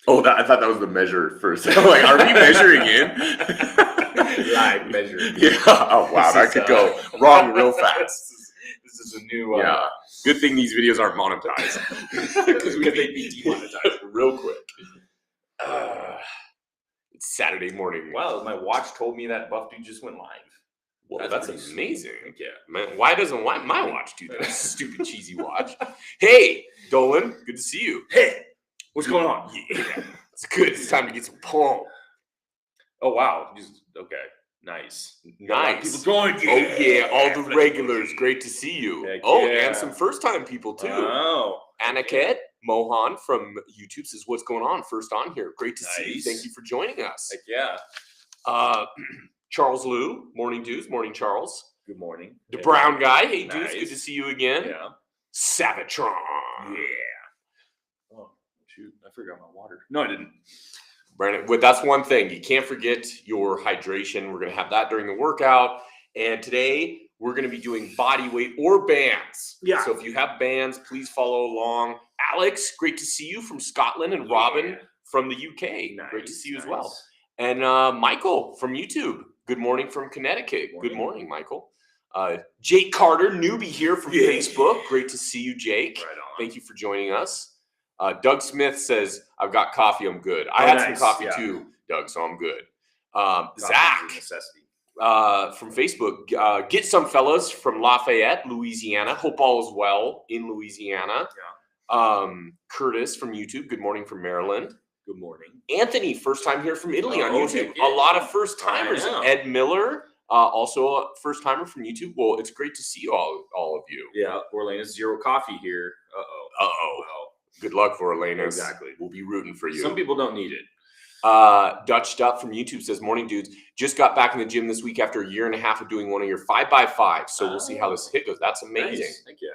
Oh, I thought that was the measure first. I'm like, are we measuring in? Live measure. Yeah. Oh, wow. That could go wrong real fast. This is a new... yeah. Good thing these videos aren't monetized. Because they'd be demonetized real quick. It's Saturday morning. Wow, my watch told me that Buff Dude just went live. Well, that's amazing. Yeah. Man, why doesn't my watch do that? Stupid cheesy watch. Hey, Dolan, good to see you. Hey, what's going on? Yeah, it's good. It's time to get some pump. Oh wow, okay, nice. Nice. People joined. Oh yeah, all the regulars. Great to see you. Heck oh, yeah. and some first-time people too. Oh, Anaket Mohan from YouTube says, "What's going on? First on here. Great to see you. Thank you for joining us." Heck yeah. Charles Liu, morning dudes, morning Charles. Good morning. The brown guy, hey nice. Dudes, good to see you again. Yeah. Savitron. Yeah. Oh shoot, I forgot my water. No, I didn't. Brandon, well, that's one thing. You can't forget your hydration. We're going to have that during the workout. And today we're going to be doing body weight or bands. Yeah. So if you have bands, please follow along. Alex, great to see you from Scotland, and Robin from the UK. Nice, great to see you as well. And Michael from YouTube. Good morning from Connecticut. Good morning, Michael. Jake Carter, newbie here from Facebook. Great to see you, Jake. Right on. Thank you for joining us. Doug Smith says, I've got coffee, I'm good. I had some coffee too, Doug, so I'm good. Zach from Facebook, get some fellas from Lafayette, Louisiana. Hope all is well in Louisiana. Yeah. Curtis from YouTube, good morning from Maryland. Good morning. Anthony, first time here from Italy on YouTube. Yeah. A lot of first timers. Ed Miller, also a first timer from YouTube. Well, it's great to see all of you. Yeah, Orlena's zero coffee here. Uh-oh. Good luck for Elena. Exactly. We'll be rooting for you. Some people don't need it. Dutch Stuff from YouTube says, morning dudes. Just got back in the gym this week after a year and a half of doing one of your 5x5. So we'll see how this hit goes. That's amazing. Nice. Thank you.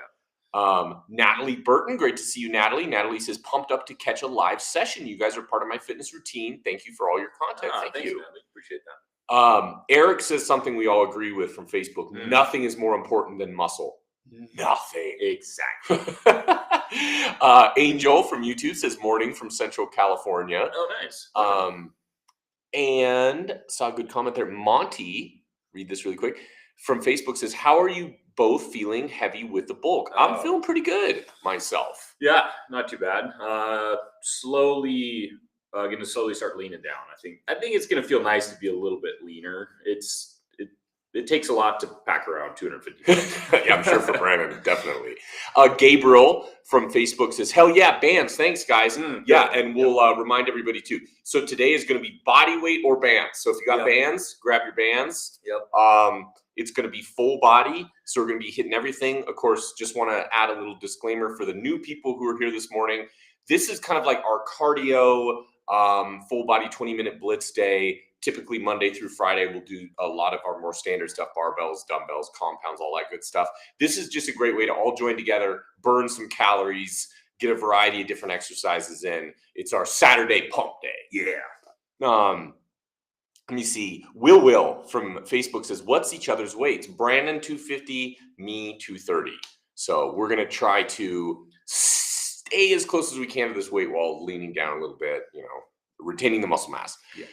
Natalie Burton, great to see you, Natalie. Natalie says, pumped up to catch a live session. You guys are part of my fitness routine. Thank you for all your content. Thank you. Natalie. Appreciate that. Eric says something we all agree with from Facebook. Nothing is more important than muscle. Nothing. Exactly. Angel from YouTube says, morning from Central California. Oh, nice. And saw a good comment there. Monty, read this really quick, from Facebook says, how are you both feeling heavy with the bulk? I'm feeling pretty good myself. Yeah, not too bad. Going to slowly start leaning down. I think it's going to feel nice to be a little bit leaner. It takes a lot to pack around 250 pounds. Yeah, I'm sure for Brandon, definitely. Gabriel from Facebook says, hell yeah, bands. Thanks, guys. Yeah, and we'll remind everybody, too. So today is going to be body weight or bands. So if you got bands, grab your bands. Yep. It's going to be full body. So we're going to be hitting everything. Of course, just want to add a little disclaimer for the new people who are here this morning. This is kind of like our cardio full body 20-minute blitz day. Typically Monday through Friday, we'll do a lot of our more standard stuff, barbells, dumbbells, compounds, all that good stuff. This is just a great way to all join together, burn some calories, get a variety of different exercises in. It's our Saturday pump day. Yeah. Let me see. Will from Facebook says, what's each other's weights? Brandon 250, me 230. So we're going to try to stay as close as we can to this weight while leaning down a little bit, retaining the muscle mass. Yeah.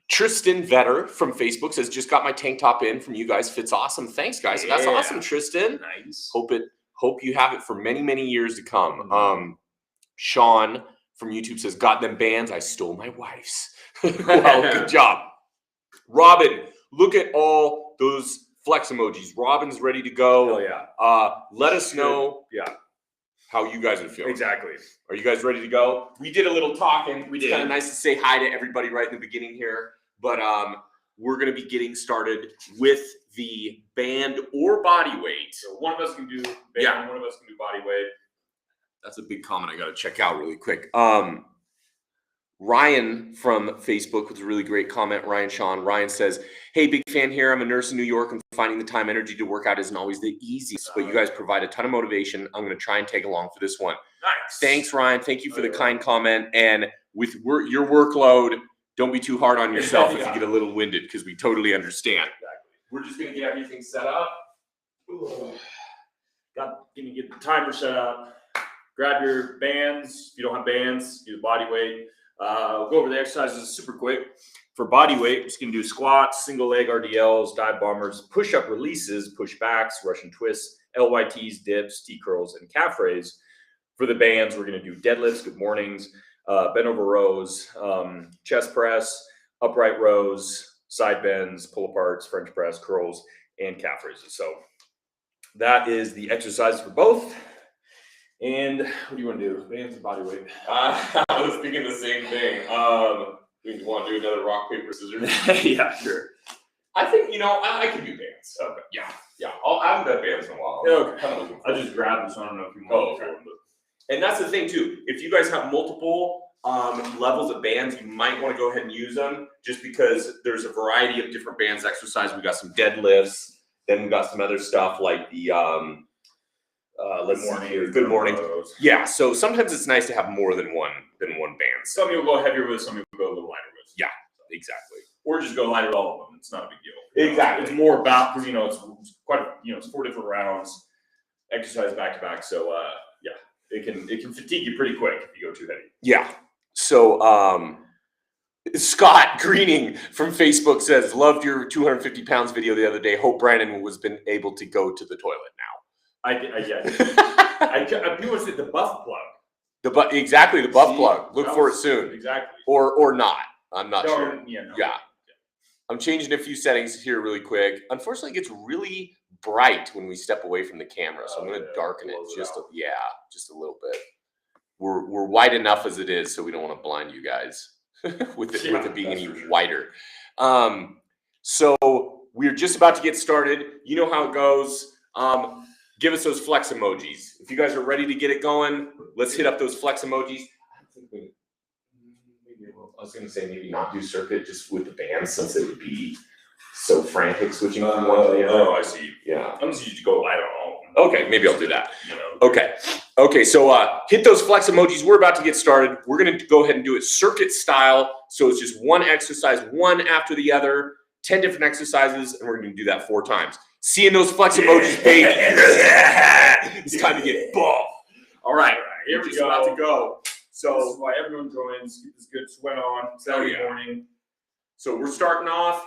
Tristan Vetter from Facebook says, just got my tank top in from you guys. Fits awesome. Thanks, guys. Yeah. That's awesome, Tristan. Nice. Hope you have it for many, many years to come. Sean from YouTube says, got them bands. I stole my wife's. Well, good job. Robin, look at all those flex emojis. Robin's ready to go. Oh, yeah. Let us know how you guys are feeling. Exactly. Are you guys ready to go? We did a little talking. We did. It's kind of nice to say hi to everybody right in the beginning here. But we're going to be getting started with the band or body weight. So one of us can do band, one of us can do body weight. That's a big comment I got to check out really quick. Ryan from Facebook with a really great comment. Ryan says, hey, big fan here. I'm a nurse in New York and finding the time energy to work out isn't always the easiest, but you guys provide a ton of motivation. I'm going to try and take along for this one. Nice. Thanks, Ryan. Thank you for the kind comment. And with your workload, don't be too hard on yourself if you get a little winded, because we totally understand. Exactly. We're just going to get everything set up. Gonna get the timer set up. grab your bands. If you don't have bands, do the body weight. We'll go over the exercises super quick. For body weight, we're just going to do squats, single leg RDLs, dive bombers, push-up releases, push-backs, Russian twists, LYTs, dips, T-curls, and calf raise. For the bands, we're going to do deadlifts, good mornings, bent over rows, chest press, upright rows, side bends, pull aparts, French press, curls, and calf raises. So that is the exercise for both. And what do you want to do? Bands and body weight? I was thinking the same thing. You want to do another rock, paper, scissors? Yeah, sure. I think, I could do bands. Okay. Yeah. I haven't done bands in a while. Okay. I just grabbed this. I don't know if you want to try them. And that's the thing, too. If you guys have multiple levels of bands, you might want to go ahead and use them just because there's a variety of different bands exercise. We got some deadlifts. Then we got some other stuff like the good morning. Yeah, so sometimes it's nice to have more than one band. Some people go heavier with, some people go a little lighter with. Yeah, exactly. Or just go lighter with all of them. It's not a big deal. Exactly. It's more about because it's quite it's 4 different rounds, exercise back to back. So yeah, it can fatigue you pretty quick if you go too heavy. Yeah. So Scott Greening from Facebook says, loved your 250 pounds video the other day. Hope Brandon was been able to go to the toilet now. People said the buff plug. The buff plug. Look for it soon. Exactly. Or not. I'm not sure. Yeah. No. Yeah. I'm changing a few settings here really quick. Unfortunately, it gets really bright when we step away from the camera, so I'm going to darken it just a little bit. We're wide enough as it is, so we don't want to blind you guys with it being any wider. So we're just about to get started. You know how it goes. Give us those flex emojis. If you guys are ready to get it going, let's hit up those flex emojis. I was going to say maybe not do circuit just with the band since it would be so frantic switching from one to the other. Oh, I see. Yeah. I'm just used to go light on all of them. Okay, maybe I'll do that. Okay, so hit those flex emojis. We're about to get started. We're going to go ahead and do it circuit style. So it's just one exercise, one after the other, 10 different exercises, and we're going to do that 4 times. Seeing those flex emojis, baby. It's time to get buff. All right, here we go. About to go. So this is why everyone joins. Get this good sweat on Saturday morning. So we're starting off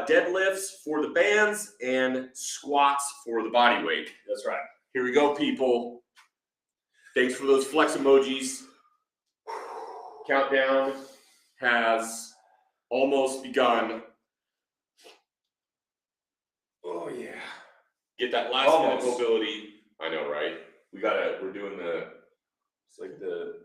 deadlifts for the bands and squats for the body weight. That's right. Here we go, people. Thanks for those flex emojis. Countdown has almost begun. Oh yeah. Get that last minute mobility. I know, right? We're doing it's like the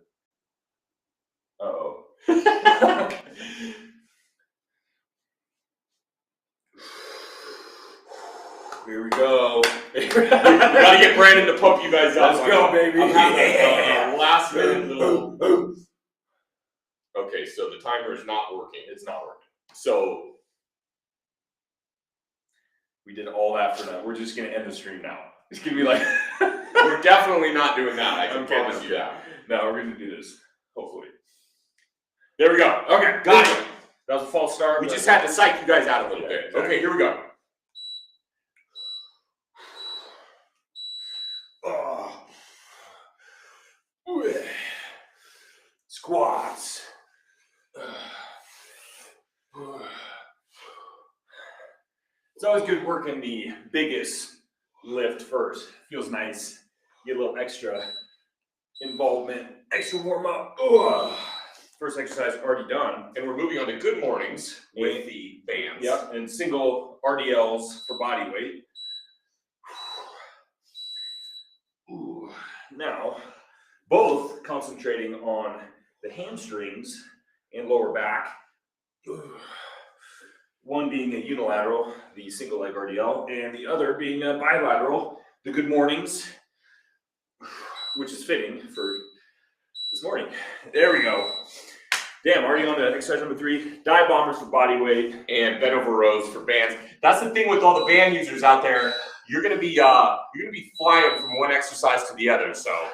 Here we go. We gotta get Brandon to pump you guys up. Let's go, baby. Last minute little. Okay, so the timer is not working. It's not working. So we did all that for that. We're just gonna end the stream now. It's gonna be like we're definitely not doing that. I can promise you that. No, we're gonna do this. Hopefully. There we go. Okay, got it. That was a false start. We just had to psych you guys out a little bit. Exactly. Okay, here we go. Squats. It's always good working the biggest lift first. Feels nice. Get a little extra involvement, extra warm up. First exercise already done. And we're moving on to good mornings with the bands. Yep, and single RDLs for body weight. Now, both concentrating on the hamstrings and lower back. One being a unilateral, the single leg RDL, and the other being a bilateral, the good mornings, which is fitting for this morning. There we go. Damn, already on to exercise number 3, dive bombers for body weight and bent over rows for bands. That's the thing with all the band users out there. You're gonna be flying from one exercise to the other. So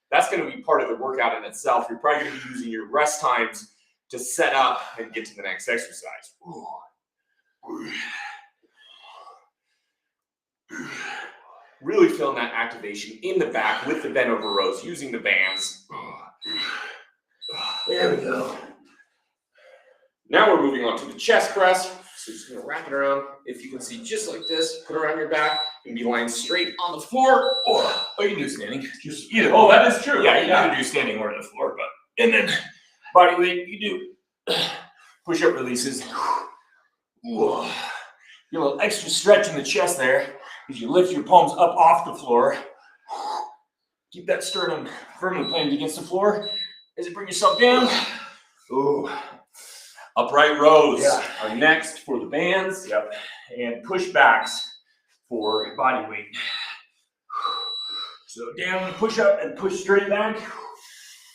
that's gonna be part of the workout in itself. You're probably gonna be using your rest times to set up and get to the next exercise. Really feeling that activation in the back with the bent over rows, using the bands. There we go. Now we're moving on to the chest press. So just gonna wrap it around. If you can see, just like this, put it around your back and be lying straight on the floor. Oh, you can do standing. Just either. Oh, that is true. Yeah, you can do standing or on the floor, but and then body weight, you do push-up releases. Whoa. Get a little extra stretch in the chest there as you lift your palms up off the floor. Keep that sternum firmly planted against the floor as you bring yourself down. Ooh. Upright rows are next for the bands. Yep. And push backs for body weight. So down, push up, and push straight back.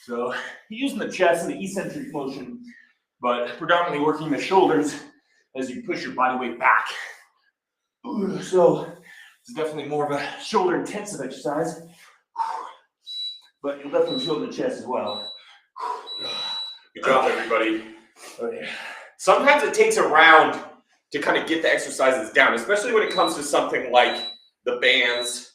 So using the chest and the eccentric motion, but predominantly working the shoulders as you push your body weight back. Ooh, so it's definitely more of a shoulder intensive exercise, but you'll definitely feel the chest as well. Good job, everybody. Oh, yeah. Sometimes it takes a round to kind of get the exercises down, especially when it comes to something like the bands.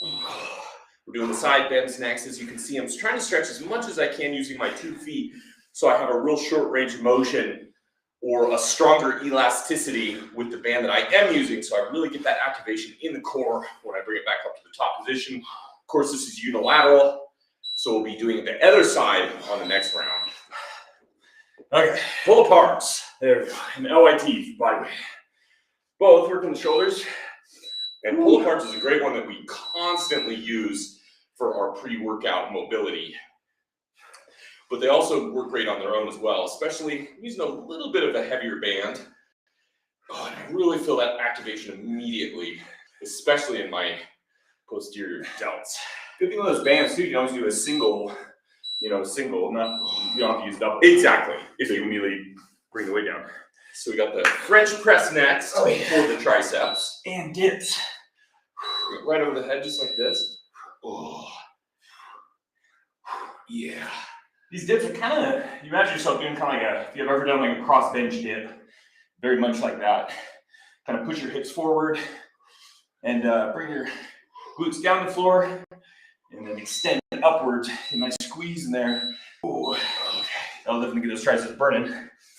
We're doing the side bends next. As you can see, I'm just trying to stretch as much as I can using my 2 feet so I have a real short range of motion or a stronger elasticity with the band that I am using, so I really get that activation in the core when I bring it back up to the top position. Of course, this is unilateral, so we'll be doing the other side on the next round. Okay, Pull aparts. there we go. And LIT, body weight. Both working the shoulders. And pull aparts is a great one that we constantly use for our pre-workout mobility. But they also work great on their own as well, especially using a little bit of a heavier band. Oh, and I really feel that activation immediately, especially in my posterior delts. Good thing with those bands too, you can always do a single, not, you don't have to use double. Exactly. So you can immediately bring the weight down. So we got the French press next for the triceps. And dips. Right over the head, just like this. Oh. Yeah. These dips are kind of, you imagine yourself doing kind of like if you've ever done like a cross bench dip, very much like that. Kind of push your hips forward and bring your glutes down the floor and then extend upwards. A nice squeeze in there. Ooh. Okay. That'll definitely get those triceps burning.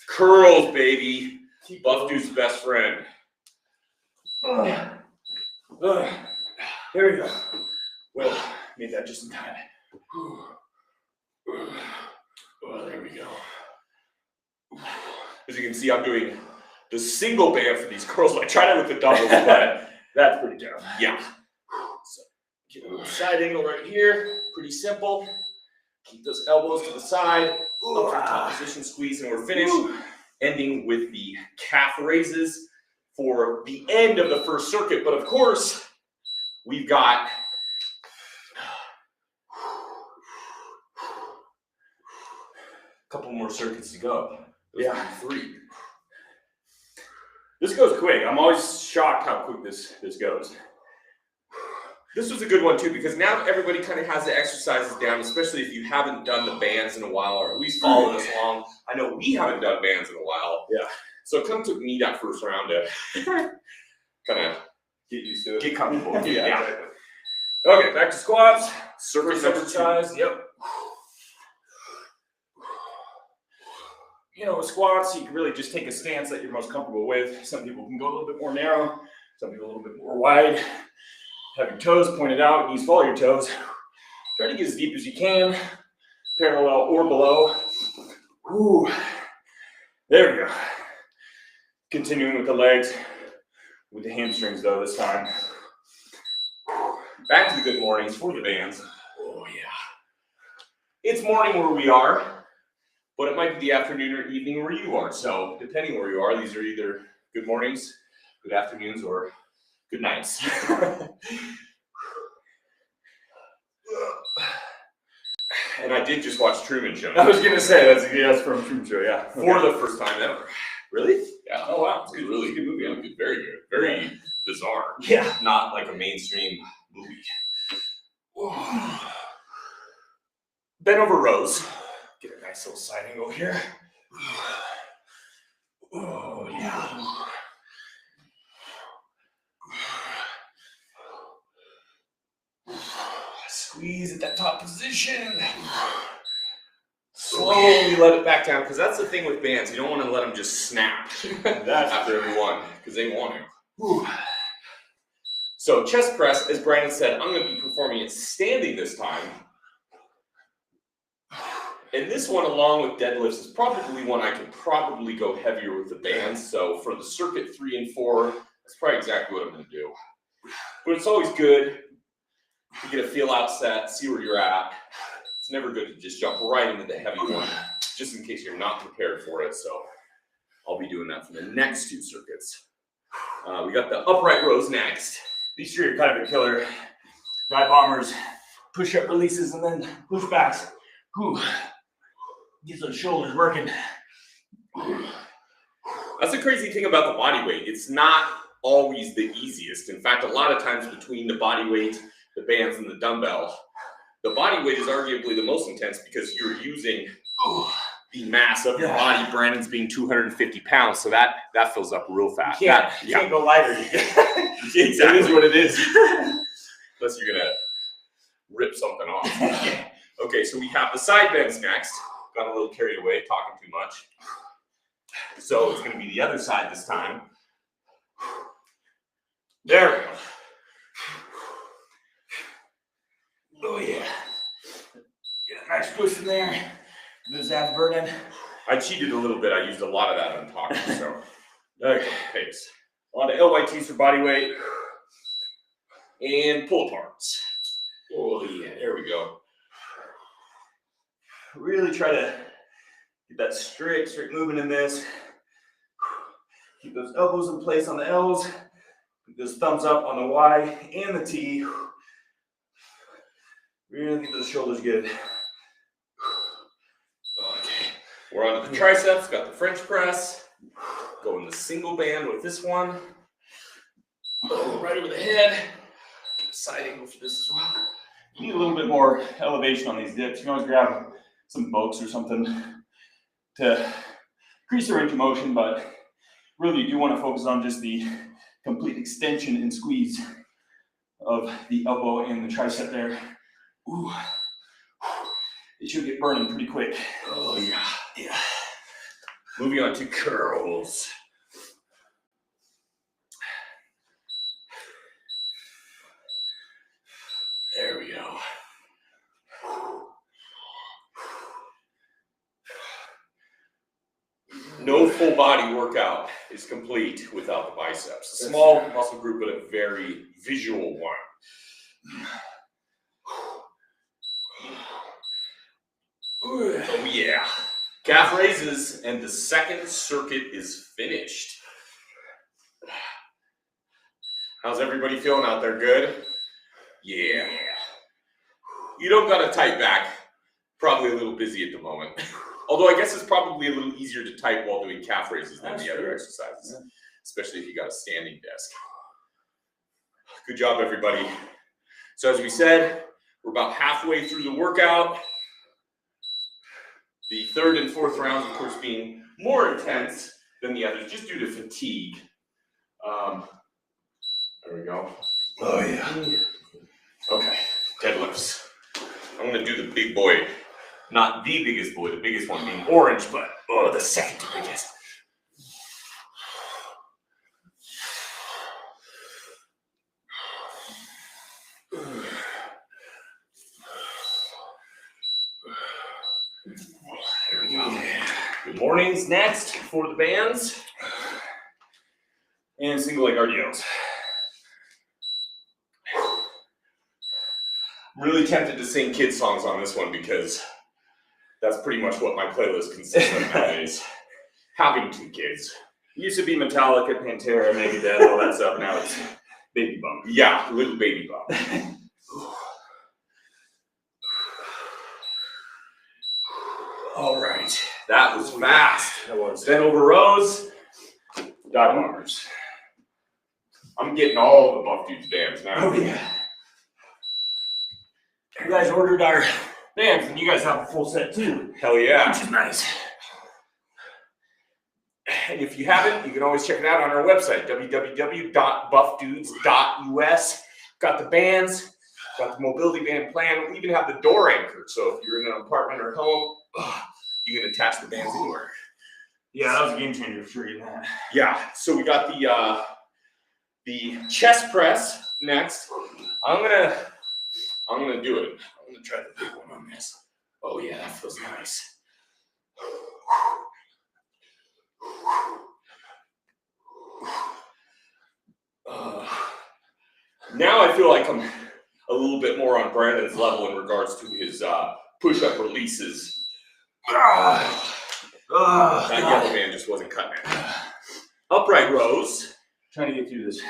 Curls, baby. Buff dude's best friend. There we go. Well, made that just in time. Oh, there we go. As you can see, I'm doing the single band for these curls. I tried it with the doubles, but that's pretty tough. Yeah. So, get a little side angle right here. Pretty simple. Keep those elbows to the side. Up to the top position, squeeze, and we're finished. Ending with the calf raises for the end of the first circuit. But of course, we've got a couple more circuits to go. Yeah. 3. This goes quick. I'm always shocked how quick this goes. This was a good one too, because now everybody kind of has the exercises down, especially if you haven't done the bands in a while, or at least followed us along. I know we haven't done bands in a while. Yeah. So it kind of took me that first round to kind of get used to it. Get comfortable. Yeah. Exactly. Okay, back to squats. Circuit First number 2. exercise. Yep. With squats, you can really just take a stance that you're most comfortable with. Some people can go a little bit more narrow, some people a little bit more wide. Have your toes pointed out, knees follow your toes. Try to get as deep as you can, parallel or below. Ooh. There we go. Continuing with the legs, with the hamstrings though this time. Back to the good mornings for the bands. Oh yeah. It's morning where we are, but it might be the afternoon or evening where you are. So depending where you are, these are either good mornings, good afternoons, or good nights. And I did just watch Truman Show. I was going to say, that's from Truman Show, yeah. Okay. For the first time ever. Really? Yeah. Oh, wow. It's really good movie. Yeah, good, very good. Very bizarre. Yeah. Not like a mainstream movie. Bent over rows. Get a nice little side angle here. Oh, yeah. Squeeze at that top position. Slowly let it back down, because that's the thing with bands. You don't want to let them just snap after every one, because they want to. Whew. So chest press, as Brandon said, I'm going to be performing it standing this time. And this one, along with deadlifts, is probably one I could probably go heavier with the bands. So for the circuit 3 and 4, that's probably exactly what I'm going to do. But it's always good to get a feel out set, see where you're at. It's never good to just jump right into the heavy one, just in case you're not prepared for it. So I'll be doing that for the next 2 circuits. We got the upright rows next. These 3 are kind of a killer. Dive bombers, push-up releases, and then push-backs. Whew. Get those shoulders working. That's the crazy thing about the body weight. It's not always the easiest. In fact, a lot of times between the body weight, the bands, and the dumbbell, the body weight is arguably the most intense because you're using the mass of your body. Brandon's being 250 pounds, so that fills up real fast. You can't go lighter. Exactly. It is what it is. Unless you're going to rip something off. Okay, so we have the side bends next. Got a little carried away, talking too much. So it's going to be the other side this time. There we go. Oh yeah. Get a nice push in there. Those abs burning. I cheated a little bit. I used a lot of that on talking, so there you go, pace. On to LYTs for body weight. And pull aparts. Oh yeah, there we go. Really try to get that straight movement in this. Keep those elbows in place on the L's. Keep those thumbs up on the Y and the T. Really get those shoulders good. Okay. We're on to the triceps. Got the French press. Going the single band with this one. Oh, right over the head. Side angle for this as well. You need a little bit more elevation on these dips. You can always grab some boats or something to increase the range of motion, but really you do want to focus on just the complete extension and squeeze of the elbow and the tricep there. Ooh. It should get burning pretty quick. Oh yeah. Yeah. Moving on to curls. There we go. No full body workout is complete without the biceps. A small muscle group, but a very visual one. Oh yeah. Calf raises, and the second circuit is finished. How's everybody feeling out there? Good? Yeah. You don't got a tight back. Probably a little busy at the moment. Although I guess it's probably a little easier to type while doing calf raises than the other exercises, especially if you got a standing desk. Good job, everybody. So as we said, we're about halfway through the workout. The 3rd and 4th rounds, of course, being more intense than the others, just due to fatigue. There we go. Oh, yeah. Okay, deadlifts. I'm going to do the big boy. Not the biggest boy, the biggest one being orange, but the second biggest. There we go. Good mornings next for the bands. And single leg RDLs. I'm really tempted to sing kid songs on this one because that's pretty much what my playlist consists of nowadays. Having 2 kids. It used to be Metallica, Pantera, Megadeth, all that stuff. Now it's Baby Bump. Yeah, little Baby Bump. All right, that was fast. That was. Bent over rows, dive bombers. I'm getting all the buff dudes bands now. Oh yeah. You guys ordered our bands, and you guys have a full set too. Hell yeah. Which is nice. And if you haven't, you can always check it out on our website, www.buffdudes.us. Got the bands, Got the mobility band plan. We even have the door anchored. So if you're in an apartment or home, you can attach the bands anywhere. Yeah, that was a game changer for sure getting that. Yeah. So we got the chest press next. I'm gonna do it. I'm gonna try the big one on this. Oh yeah, that feels nice. Now I feel like I'm a little bit more on Brandon's level in regards to his push-up releases. That yellow band just wasn't cutting it. Upright rows. Trying to get through this.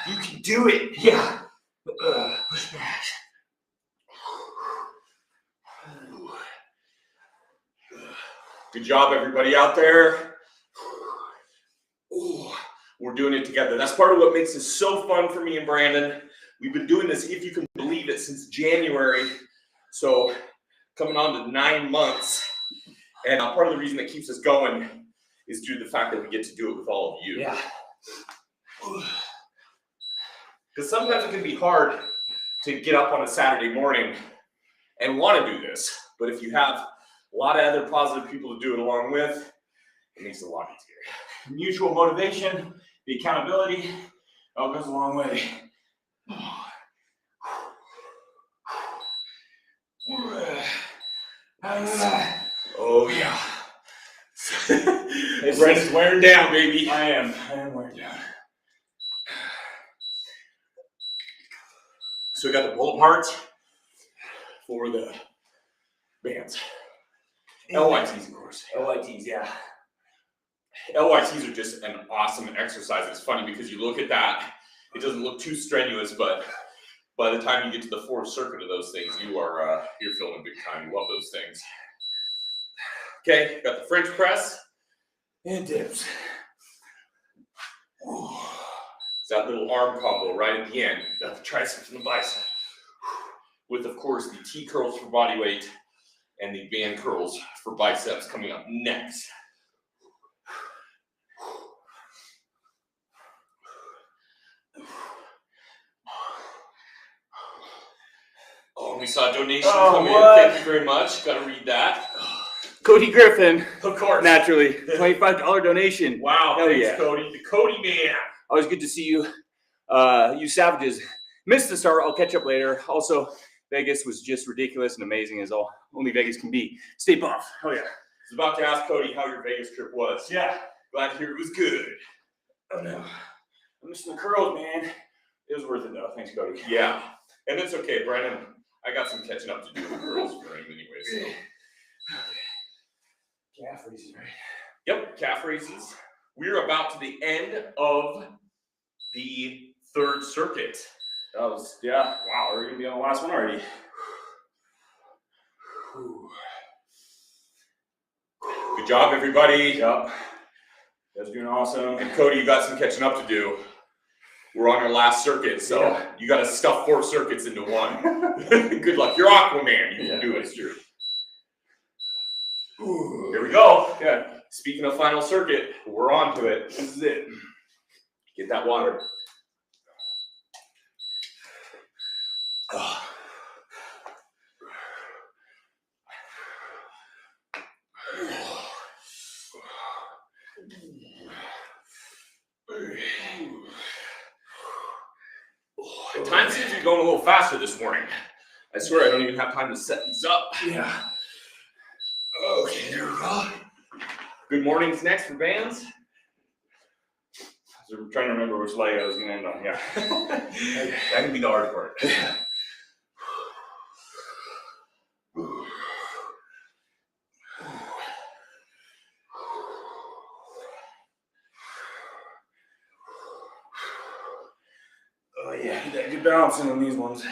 You can do it. Yeah. Push back. Good job, everybody out there. Ooh, we're doing it together. That's part of what makes this so fun for me and Brandon. We've been doing this, if you can believe it, since January. So coming on to 9 months. And part of the reason that keeps us going is due to the fact that we get to do it with all of you. Yeah. Because sometimes it can be hard to get up on a Saturday morning and want to do this. But if you have a lot of other positive people to do it along with, it makes it a lot easier. Mutual motivation, the accountability, all goes a long way. Oh yeah. Hey, Brandon's wearing down, baby. I am wearing down. So we got the pull parts for the bands. LYTs, of course. LITs, yeah. LYTs are just an awesome exercise. It's funny because you look at that, it doesn't look too strenuous, but by the time you get to the fourth circuit of those things, you're feeling big time. You love those things. Okay, got the French press and dips. It's that little arm combo right at the end. Got the triceps and the bicep. With, of course, the T curls for body weight and the band curls for biceps coming up next. Oh, we saw a donation come in. Thank you very much. Got to read that. Cody Griffin. Of course. Naturally. $25 donation. Wow. Hell Thanks, yeah. Cody. The Cody man. Always good to see you. You savages. Missed the start. I'll catch up later. Also, Vegas was just ridiculous and amazing as only Vegas can be. Stay buff. Hell yeah. I was about to ask Cody how your Vegas trip was. Yeah. Glad to hear it was good. Oh no. I'm missing the curls, man. It was worth it though. Thanks, Cody. Yeah. And it's okay, Brandon. I got some catching up to do with the girls for him anyway. So. Calf raises, right? Yep, calf raises. We're about to the end of the third circuit. That was, yeah. Wow, we're going to be on the last one already. Good job, everybody. Yep. You guys are doing awesome. And Cody, you got some catching up to do. We're on our last circuit, so yeah. You got to stuff 4 circuits into one. Good luck. You're Aquaman. You can do it. True. Here we go. Yeah. Speaking of final circuit, we're on to it. This is it. Get that water. Time seems to be going a little faster this morning. I swear I don't even have time to set these up. Yeah. Okay, there we go. Good morning's next for bands. So I'm trying to remember which leg I was going to end on. Yeah. That can be the hard part. Oh yeah, you got good balancing on these ones.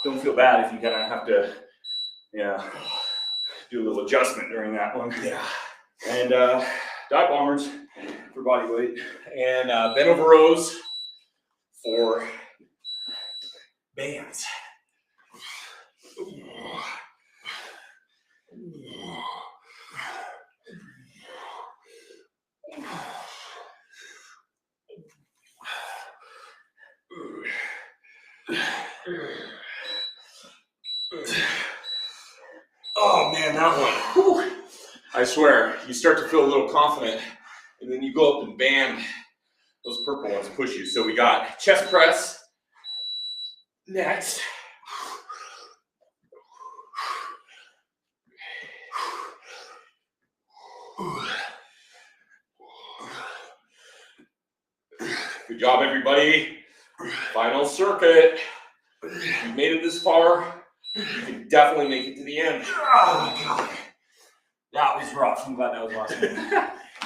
Don't feel bad if you kind of have to, do a little adjustment during that one. Yeah. And dive bombers for body weight. And bent over rows for bands. man, that one. Whew. I swear, you start to feel a little confident, and then you go up and band. Those purple ones push you. So we got chest press next. Good job, everybody. Final circuit. If you made it this far, you can definitely make it to the end. Oh, God. That was rough. I'm glad that was awesome.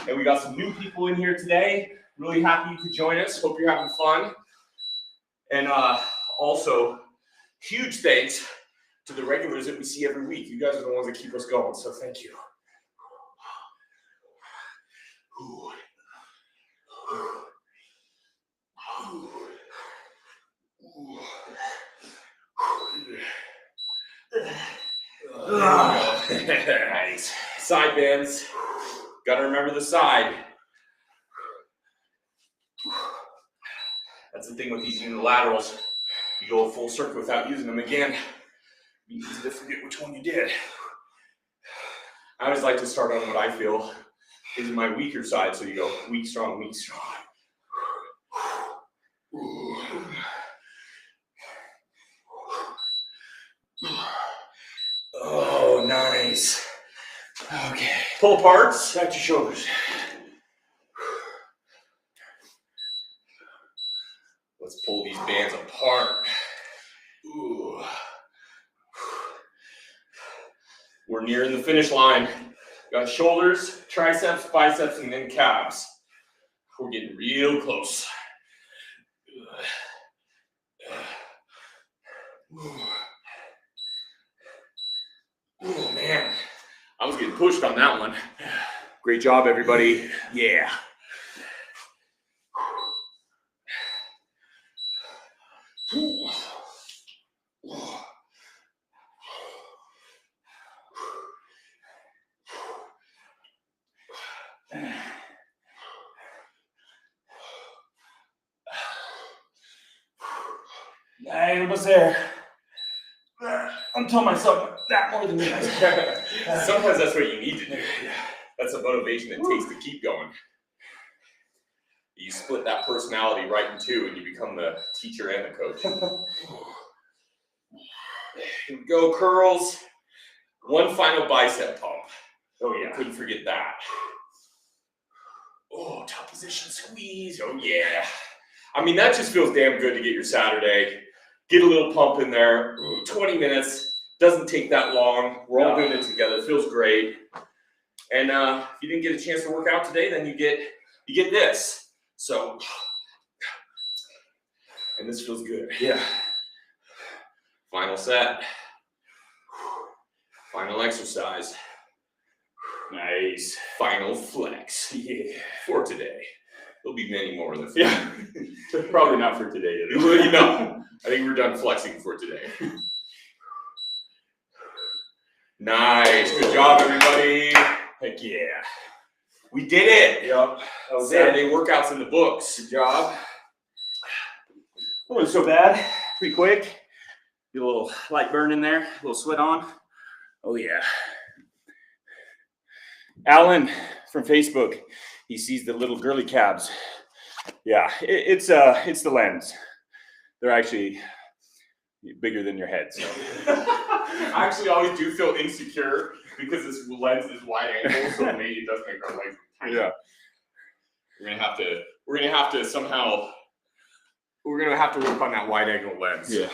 And we got some new people in here today. Really happy you could join us. Hope you're having fun. And also, huge thanks to the regulars that we see every week. You guys are the ones that keep us going, so thank you. Nice. Side bends. Gotta remember the side. That's the thing with these unilaterals. You go a full circle without using them again. It'd be easy to forget which one you did. I always like to start on what I feel is my weaker side. So you go weak, strong, weak, strong. Oh, nice. Okay. Pull apart. Back to shoulders. Let's pull these bands apart. Ooh. We're nearing the finish line. Got shoulders, triceps, biceps, and then calves. We're getting real close. Oh man, I was getting pushed on that one. Great job, everybody. Yeah. I was there. I'm telling myself that more than you guys. Sometimes that's what you need to do. That's the motivation it takes to keep going. You split that personality right in two and you become the teacher and the coach. Here we go, curls. One final bicep pump. Oh yeah, couldn't forget that. Oh, top position squeeze. Oh yeah. I mean, that just feels damn good to get your Saturday. Get a little pump in there. 20 minutes. Doesn't take that long. We're all doing it together. It feels great. And if you didn't get a chance to work out today, then you get this. So, and this feels good. Yeah. Final set. Final exercise. Nice. Final flex. Yeah. For today. There'll be many more in the future. Yeah. Probably not for today. Well, you know, I think we're done flexing for today. Nice. Good job, everybody. Heck yeah. We did it. Yep. Saturday workouts in the books. Good job. It wasn't so bad. Pretty quick. Get a little light burn in there. A little sweat on. Oh, yeah. Alan from Facebook. He sees the little girly calves. Yeah, it's the lens. They're actually bigger than your head. So. I actually always do feel insecure because this lens is wide angle, so maybe it does make our legs tiny. Yeah. We're gonna have to somehow. We're gonna have to work on that wide angle lens. Yeah.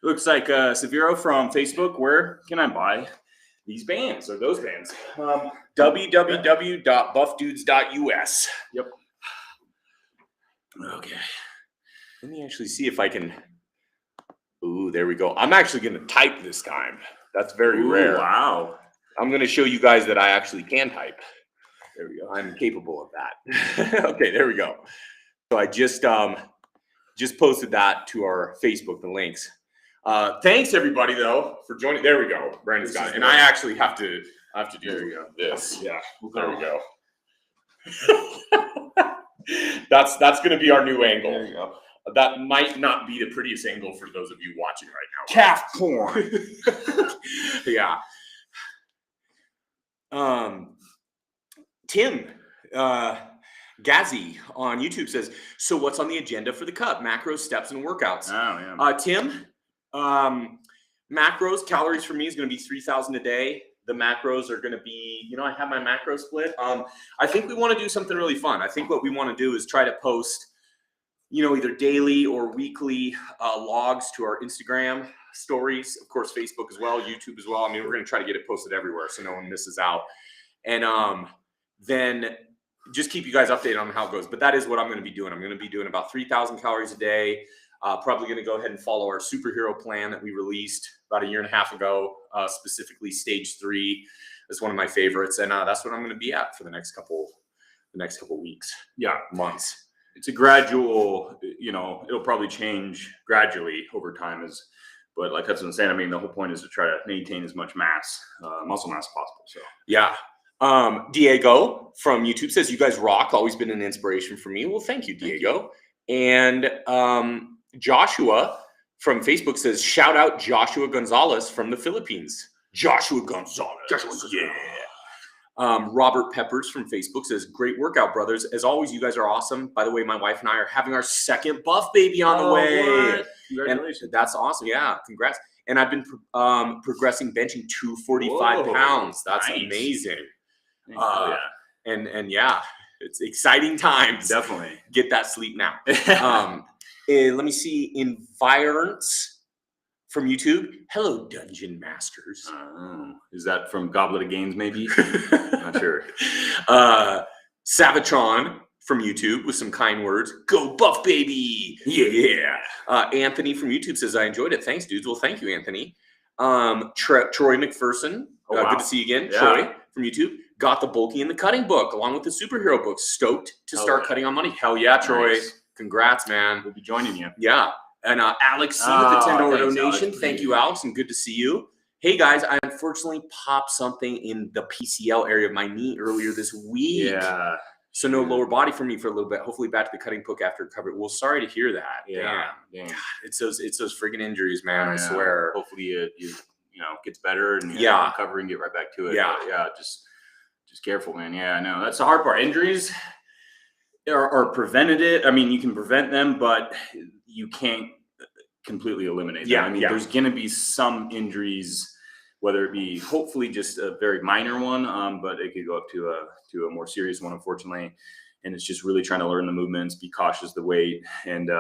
Looks like Severo from Facebook. Where can I buy these bands or those bands? www.buffdudes.us. Yep. Okay. Let me actually see if I can. Ooh, there we go. I'm actually going to type this time. That's very rare. Wow. I'm going to show you guys that I actually can type. There we go. I'm capable of that. Okay, there we go. So I just posted that to our Facebook, the links. Thanks everybody though for joining. There we go. Brandon's got it. And I actually have to do this. Yeah. There we go. That's going to be our new angle. There you go. That might not be the prettiest angle for those of you watching right now. Calf porn. Yeah. Tim Gazzy on YouTube says, so what's on the agenda for the cup? Macros, steps, and workouts. Oh, yeah. Tim, macros, calories for me is going to be 3,000 a day. The macros are going to be, you know, I have my macro split. I think we want to do something really fun. I think what we want to do is try to post, you know, either daily or weekly logs to our Instagram stories, of course, Facebook as well, YouTube as well. I mean, we're going to try to get it posted everywhere so no one misses out. And then just keep you guys updated on how it goes. But that is what I'm going to be doing. I'm going to be doing about 3,000 calories a day. Probably going to go ahead and follow our superhero plan that we released about 1.5 years ago, specifically stage 3. That's one of my favorites. And that's what I'm going to be at for the next couple weeks. Yeah. Months. It's a gradual, you know, it'll probably change gradually over time but like that's what I'm saying. I mean, the whole point is to try to maintain as much mass, muscle mass as possible. So yeah. Diego from YouTube says, you guys rock. Always been an inspiration for me. Well, thank you, Diego. And Joshua from Facebook says, shout out Joshua Gonzalez from the Philippines. Joshua Gonzalez. Yeah. Robert Peppers from Facebook says, great workout, brothers. As always, you guys are awesome. By the way, my wife and I are having our second buff baby on the way. What? Congratulations. And that's awesome. Yeah, congrats. And I've been progressing benching 245 pounds. That's nice. Amazing. Yeah. And yeah, it's exciting times. Definitely. Get that sleep now. Let me see. Environs from YouTube. Hello, Dungeon Masters. Is that from Goblet of Games, maybe? Not sure. Savachon from YouTube with some kind words. Go buff, baby. Yeah. Anthony from YouTube says, I enjoyed it. Thanks, dudes. Well, thank you, Anthony. Troy McPherson. Wow. Good to see you again. Yeah. Troy from YouTube. Got the bulky and the cutting book along with the superhero book. Stoked to start cutting on money. Hell yeah, Troy. Nice. Congrats, man. We'll be joining you. Yeah. And Alex C with the $10 thanks, donation. Alex. Thank you, Alex, and good to see you. Hey, guys, I unfortunately popped something in the PCL area of my knee earlier this week. Yeah. So no lower body for me for a little bit. Hopefully back to the cutting book after recovery. Well, sorry to hear that. Yeah. Damn. God, it's those friggin' injuries, man. I Yeah. swear. Hopefully it gets better and Yeah. recover and get right back to it. Yeah. But yeah. Just careful, man. Yeah, I know. That's the hard part. Injuries are prevented. I mean, you can prevent them, but you can't completely eliminate them. Yeah, I mean, there's going to be some injuries, whether it be hopefully just a very minor one, but it could go up to a more serious one, unfortunately. And it's just really trying to learn the movements, be cautious of the weight, and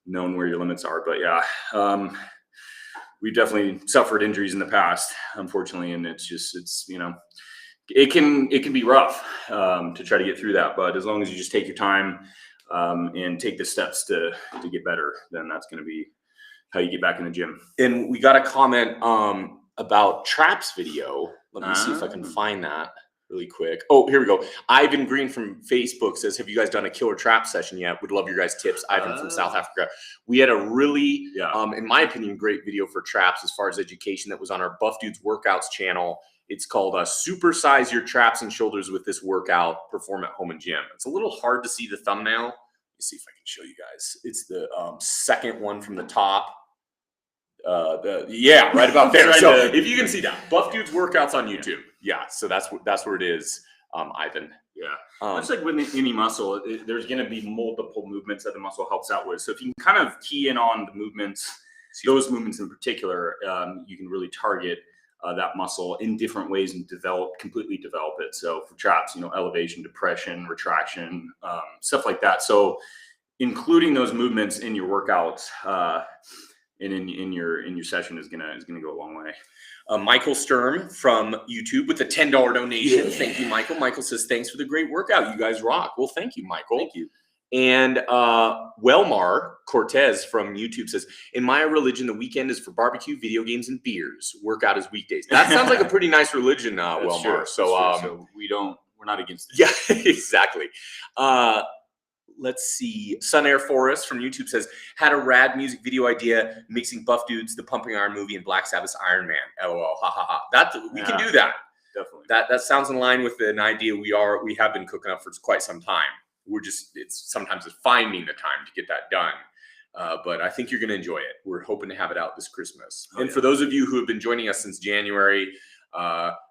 knowing where your limits are. But yeah, we've definitely suffered injuries in the past, unfortunately, and it's it can be rough to try to get through that. But as long as you just take your time and take the steps to get better, then that's going to be how you get back in the gym. And we got a comment about Traps video. Let me see if I can find that really quick. Oh, here we go. Ivan Green from Facebook says, have you guys done a killer trap session yet? Would love your guys' tips. Ivan from South Africa. We had a really, in my opinion, great video for traps as far as education that was on our Buff Dudes Workouts channel. It's called Supersize Your Traps and Shoulders with This Workout, Perform at Home and Gym. It's a little hard to see the thumbnail. Let me see if I can show you guys. It's the second one from the top. Right about there. So if you can see that, Buff Dudes Workouts on YouTube. Yeah, so that's where it is, Ivan. Yeah, it's like with any muscle, there's going to be multiple movements that the muscle helps out with. So if you can kind of key in on the movements, those movements in particular, you can really target that muscle in different ways and completely develop it. So for traps, elevation, depression, retraction, stuff like that. So including those movements in your workouts and in your session is gonna go a long way. Michael Sturm from YouTube with the $10 donation. Yeah. Thank you, Michael. Michael says, thanks for the great workout. You guys rock. Well, thank you, Michael. Thank you. And Welmar Cortez from YouTube says, in my religion, the weekend is for barbecue, video games, and beers. Workout is weekdays. That sounds like a pretty nice religion, Welmar. True. So we're not against it. Yeah, exactly. Let's see. Sun Air Forest from YouTube says, had a rad music video idea mixing Buff Dudes, the Pumping Iron movie, and Black Sabbath's Iron Man. LOL. Ha ha ha. We can do that. Definitely. That sounds in line with an idea we have been cooking up for quite some time. Sometimes it's finding the time to get that done. But I think you're going to enjoy it. We're hoping to have it out this Christmas. Oh, and yeah. for those of you who have been joining us since January,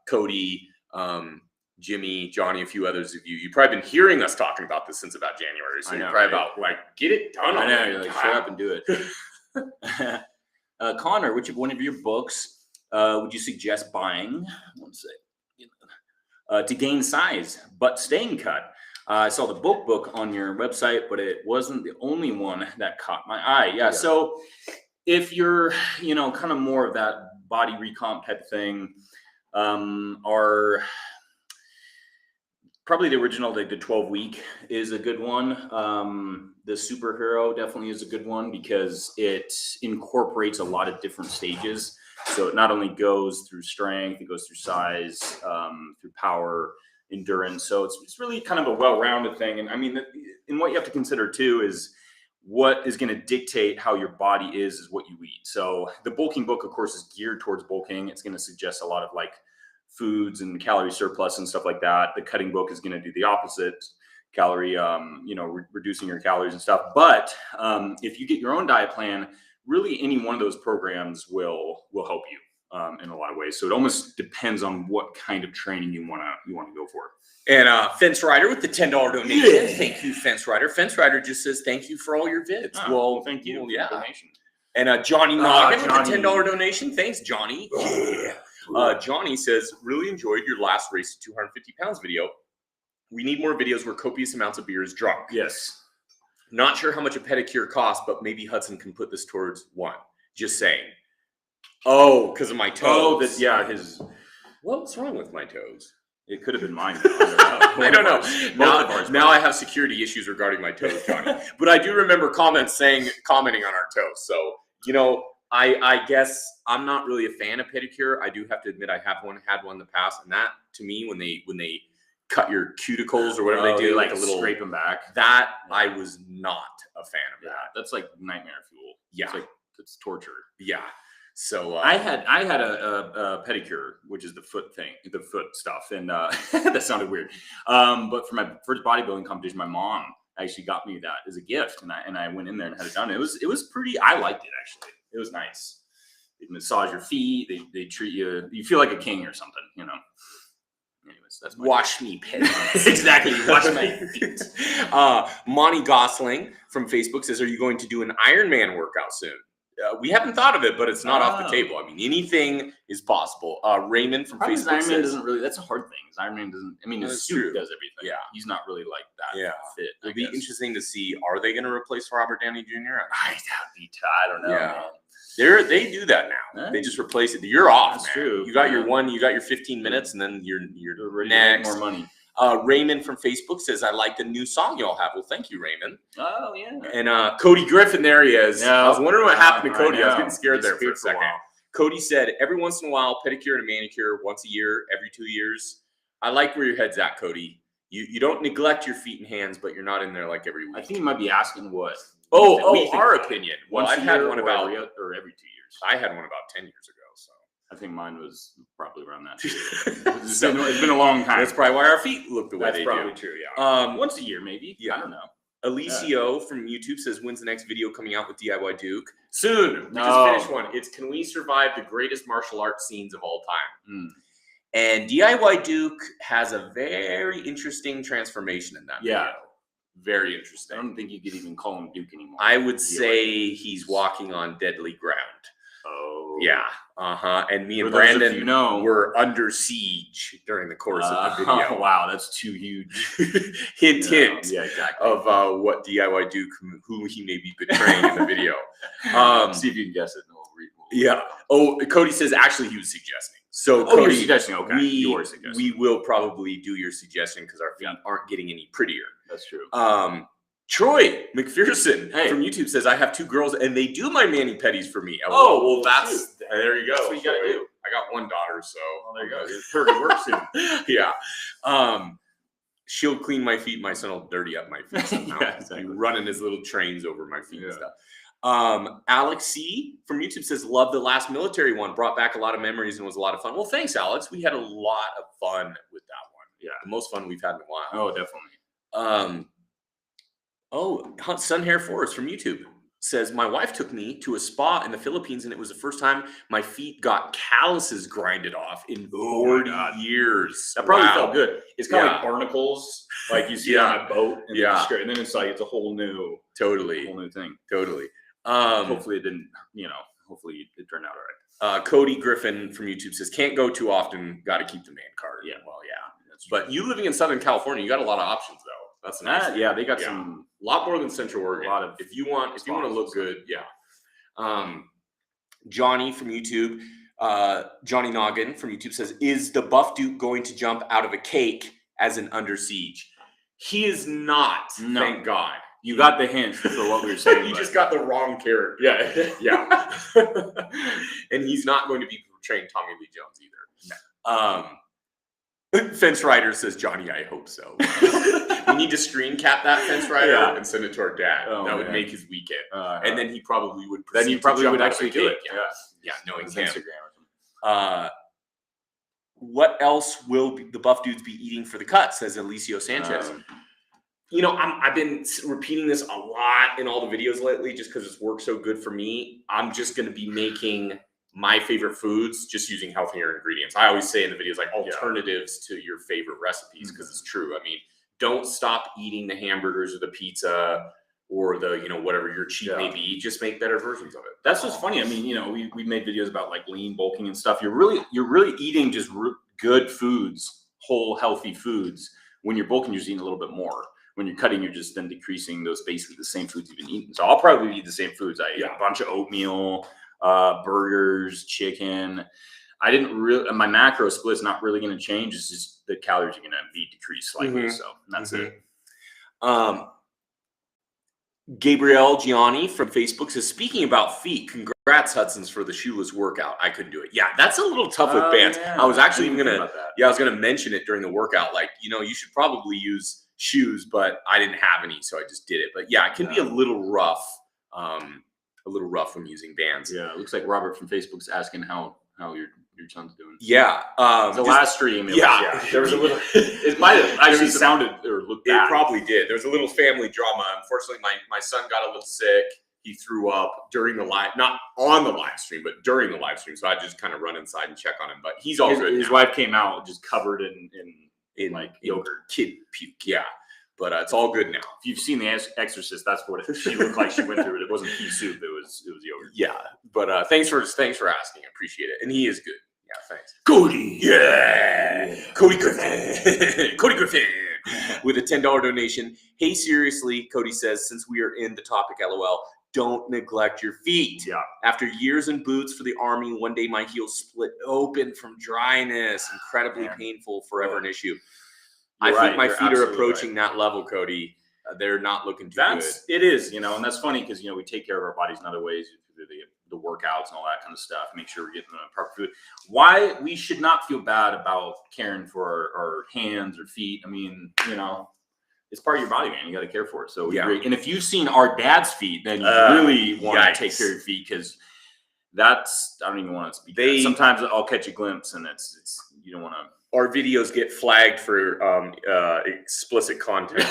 Cody, Jimmy, Johnny, a few others of you, you've probably been hearing us talking about this since about January. So I know, you're probably right? about like, get it done. I know, already. you're like, shut up and do it. Connor, which of one of your books would you suggest buying? One sec. To gain size, but staying cut. I saw the book on your website, but it wasn't the only one that caught my eye. Yeah. So if you're, kind of more of that body recomp type thing, are probably the original, like the 12-week is a good one. The superhero definitely is a good one because it incorporates a lot of different stages. So it not only goes through strength, it goes through size, through power, endurance. So it's really kind of a well-rounded thing. And I mean, and what you have to consider too is what is going to dictate how your body is what you eat. So the bulking book, of course, is geared towards bulking. It's going to suggest a lot of like foods and calorie surplus and stuff like that. The cutting book is going to do the opposite, calorie, reducing your calories and stuff. But if you get your own diet plan, really any one of those programs will help you in a lot of ways. So it almost depends on what kind of training you want to go for. And Fence Rider with the $10 donation. Yeah. Thank you, Fence Rider. Fence Rider just says thank you for all your vids. Oh, well, thank you. Well, yeah. For the donation. And Johnny Noggin with Johnny. the $10 donation. Thanks, Johnny. Yeah. Johnny says, really enjoyed your last race to 250 pounds video. We need more videos where copious amounts of beer is drunk. Yes. Not sure how much a pedicure costs, but maybe Hudson can put this towards one. Just saying. Oh, because of my toes. What's wrong with my toes? It could have been mine. I don't know. Now I have security issues regarding my toes, Johnny. But I do remember commenting on our toes. So, I guess I'm not really a fan of pedicure. I do have to admit I had one in the past. And that, to me, when they cut your cuticles or whatever they do, like a little scrape them back. That I was not a fan of that. That's like nightmare fuel. Yeah. It's torture. Yeah. So I had a pedicure, which is the foot stuff, and that sounded weird. But for my first bodybuilding competition, my mom actually got me that as a gift, and I went in there and had it done. It was pretty. I liked it actually. It was nice. They massage your feet. They treat you. You feel like a king or something, Anyways, that's my wash me, pedicure. Exactly. Wash my feet. Monty Gosling from Facebook says, "Are you going to do an Ironman workout soon?" We haven't thought of it, but it's not off the table. I mean, anything is possible. Raymond from Facebook Ironman says, doesn't really. That's a hard thing. Ironman doesn't. I mean, his suit does everything. Yeah, he's not really like that. Yeah, fit. It'll be interesting to see. Are they going to replace Robert Downey Jr.? I don't know. Yeah. Man. They do that now. They just replace it. You're off. That's man. true. You got your 15 minutes, and then you're ready next. To make more money. Raymond from Facebook says, "I like the new song y'all have." Well, thank you, Raymond. Oh yeah. And Cody Griffin, there he is. Yeah. I was wondering what happened to Cody. I was getting scared He's there for a second. Cody said, "Every once in a while, pedicure and a manicure, once a year, every 2 years." I like where your head's at, Cody. You don't neglect your feet and hands, but you're not in there like every week. I think you might be asking what. Our opinion. Well, I've had one about every 2 years. I had one about 10 years ago. So I think mine was probably around that. It's been a long time. That's probably why our feet look the way they do. That's probably true. Yeah. Once a year, maybe. Yeah. I don't know. Alicio from YouTube says, "When's the next video coming out with DIY Duke?" Soon. We just finished one. It's "Can we survive the greatest martial arts scenes of all time?" And DIY Duke has a very interesting transformation in that video. Very interesting. I don't think you could even call him Duke anymore. I would say he's walking on deadly ground. Oh. Yeah. And me and Brandon were under siege during the course of the video. Wow, that's too huge. hint. Yeah, exactly. Of what DIY Duke, who he may be betraying in the video. See if you can guess it. Yeah. Oh, Cody says actually he was suggesting. So Cody, you're suggesting. Okay. You are suggesting. We will probably do your suggestion because our feet aren't getting any prettier. That's true. Troy McPherson from YouTube says, "I have 2 girls and they do my mani-pedis for me." Well, there you go. That's what you gotta do. I got one daughter, so there you go. It's perfect work soon. Yeah. She'll clean my feet. My son will dirty up my feet somehow. Yeah, exactly. Running his little trains over my feet and stuff. Alex C from YouTube says, "Love the last military one. Brought back a lot of memories and was a lot of fun." Well, thanks, Alex. We had a lot of fun with that one. Yeah, the most fun we've had in a while. Oh, definitely. Sun Hair Forest from YouTube says, my wife took me to a spa in the Philippines, and it was the first time my feet got calluses grinded off in 40 years. That probably felt good. It's kind of like barnacles, like you see on a boat. And and then it's like, it's a whole new, whole new thing. Totally. Hopefully it didn't, hopefully it turned out all right. Cody Griffin from YouTube says, can't go too often, got to keep the man card. Yeah. Well, that's true. But you living in Southern California, you got a lot of options though. That's nice. Yeah, they got some, a lot more than Central Oregon. A lot of if you want to look good, Johnny from YouTube, Johnny Noggin from YouTube says, is the Buff Duke going to jump out of a cake as an Under Siege? He is not. No. Thank God. You got the hint for what we were saying. You just got the wrong character. Yeah. And he's not going to be portraying Tommy Lee Jones either. No. Fence Rider says, Johnny, I hope so. We need to screen cap that Fence Rider and send it to our dad. That would make his weekend. And then he probably would. Then he probably would actually do it. Yeah, knowing him. What else will the Buff Dudes be eating for the cut? Says Alicio Sanchez. I've been repeating this a lot in all the videos lately, just because it's worked so good for me. I'm just going to be making my favorite foods, just using healthier ingredients. I always say in the videos, like alternatives to your favorite recipes, because it's true. I mean, don't stop eating the hamburgers or the pizza or the, whatever your cheat may be. Just make better versions of it. That's what's funny. I mean, we made videos about like lean bulking and stuff. You're really eating just good foods, whole healthy foods. When you're bulking, you're just eating a little bit more. When you're cutting, you're just then decreasing those basically the same foods you've been eating. So I'll probably eat the same foods. I eat a bunch of oatmeal, burgers, chicken. I didn't really, my macro split's not really going to change. It's just the calories are going to be decreased slightly. So that's it. Gabrielle Gianni from Facebook says, speaking about feet, congrats Hudson's for the shoeless workout. I couldn't do it. Yeah, that's a little tough with bands. I was actually even going to, I was going to mention it during the workout. Like, you should probably use shoes, but I didn't have any, so I just did it. But yeah, it can be a little rough when using bands. Yeah, it looks like Robert from Facebook's asking how your son's doing. Yeah, the last stream. There was a little. It might have actually sounded or looked bad. It probably did. There was a little family drama. Unfortunately, my son got a little sick. He threw up during the live, not on the live stream, but during the live stream. So I just kind of run inside and check on him. But he's all good. His wife came out just covered in like yogurt, kid puke. Yeah. But it's all good now. If you've seen The Exorcist, that's what she looked like. She went through it. It wasn't pea soup. It was yogurt. Yeah. But thanks for asking. I appreciate it. And he is good. Yeah. Thanks. Cody. Yeah. Cody Griffin. Cody Griffin with a $10 donation. Hey, seriously, Cody says, since we are in the topic, LOL, don't neglect your feet. Yeah. After years in boots for the Army, one day my heels split open from dryness. Incredibly painful, forever an issue. I think my feet are approaching that level, Cody. They're not looking too good. It is, and that's funny because, we take care of our bodies in other ways through the workouts and all that kind of stuff. Make sure we're getting the proper food. Why we should not feel bad about caring for our hands or feet. I mean, it's part of your body, man. You got to care for it. So great. And if you've seen our dad's feet, then you really want to take care of your feet, because I don't even want to speak. Sometimes I'll catch a glimpse and it's you don't want to. Our videos get flagged for explicit content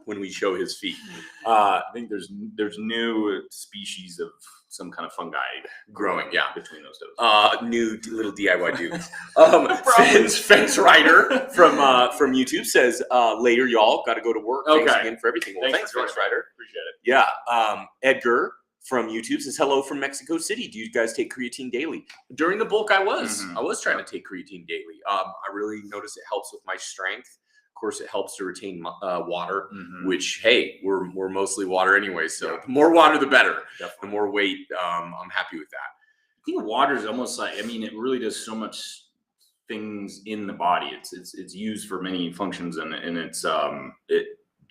when we show his feet. I think there's new species of some kind of fungi growing. Between those toes. New little DIY dudes. Fence Rider from YouTube says, later y'all got to go to work. Thanks again for everything. Well, thanks Fence Rider. Appreciate it. Yeah. Edgar from YouTube says, hello from Mexico City. Do you guys take creatine daily? During the bulk, I was trying to take creatine daily. I really noticed it helps with my strength. Of course, it helps to retain water, which, hey, we're mostly water anyway. So the more water, the better. Definitely. The more weight, I'm happy with that. I think water is almost like, it really does so much things in the body. It's used for many functions, and it's